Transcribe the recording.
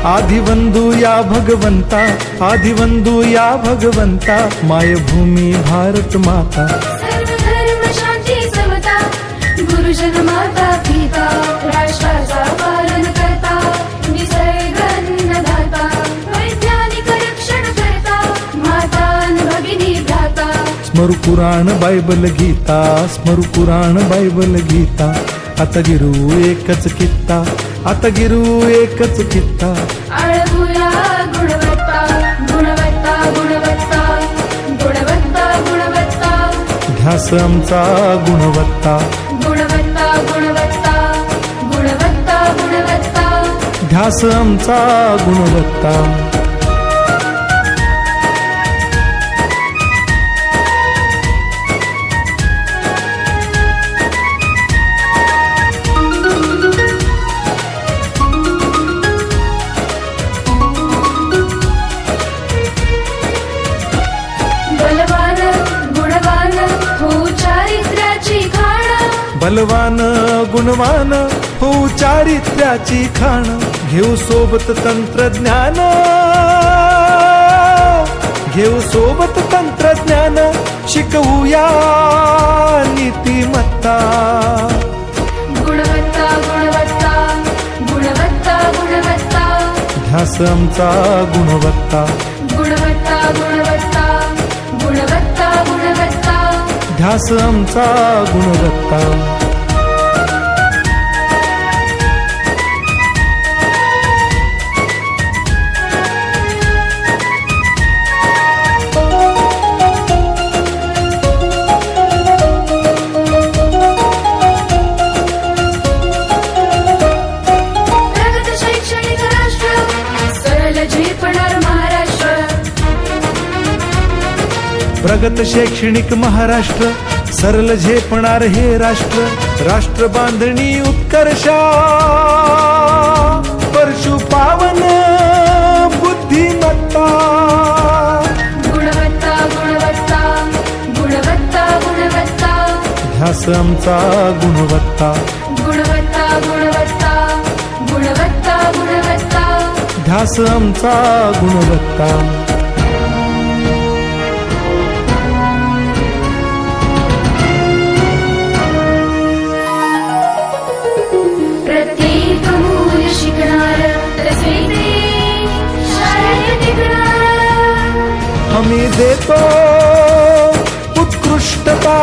आदिवंदू या भगवंता, आदिवंदू या भगवंता, मायभूमी भारत माता, सर्व धर्म शांती समता, गुरुजन माता पिता, राष्ट्राचा पालन करता, निसर्ग अन्नदाता, वैज्ञानिक रक्षण करता, माता भगिनी भ्राता. स्मरू पुराण बायबल गीता, स्मरू पुराण बायबल गीता, आता गिरू एकच कित्ता, आता गिरू एकच कित्ता. आळवूया गुणवत्ता, गुणवत्ता, गुणवत्ता, गुणवत्ता, गुणवत्ता, ध्यास आमचा गुणवत्ता, गुणवत्ता, गुणवत्ता, गुणवत्ता, गुणवत्ता. ध्यास आमचा गुणवत्ता. बलवान गुणवान हो चारित्र्याची खाण, बलवान गुणवान हो चारित्र्याची खाण, घेऊ सोबत तंत्रज्ञान, घेऊ सोबत तंत्रज्ञान, शिकवूया नीतिमत्ता. गुणवत्ता, गुणवत्ता, गुणवत्ता, गुणवत्ता, ध्यास आमचा गुणवत्ता, गुणवत्ता, गुणवत्ता, गुणवत्ता, गुणवत्ता. ध्यास आमचा गुणवत्ता. प्रगत शैक्षणिक राष्ट्र, सरल झेपणार महाराष्ट्र. प्रगत शैक्षणिक महाराष्ट्र, सरल झेपणार हे राष्ट्र, राष्ट्र बांधणी उत्कर्षा, परशु पावन बुद्धिमत्ता. गुणवत्ता, गुणवत्ता, गुणवत्ता, गुणवत्ता, ध्यास आमचा गुणवत्ता, गुणवत्ता, गुणवत्ता, गुणवत्ता, गुणवत्ता. ध्यास आमचा गुणवत्ता. प्रत्येक मूल शिकणार, तसे ते शाळेत टिकणार. हमी देतो उत्कृष्टता.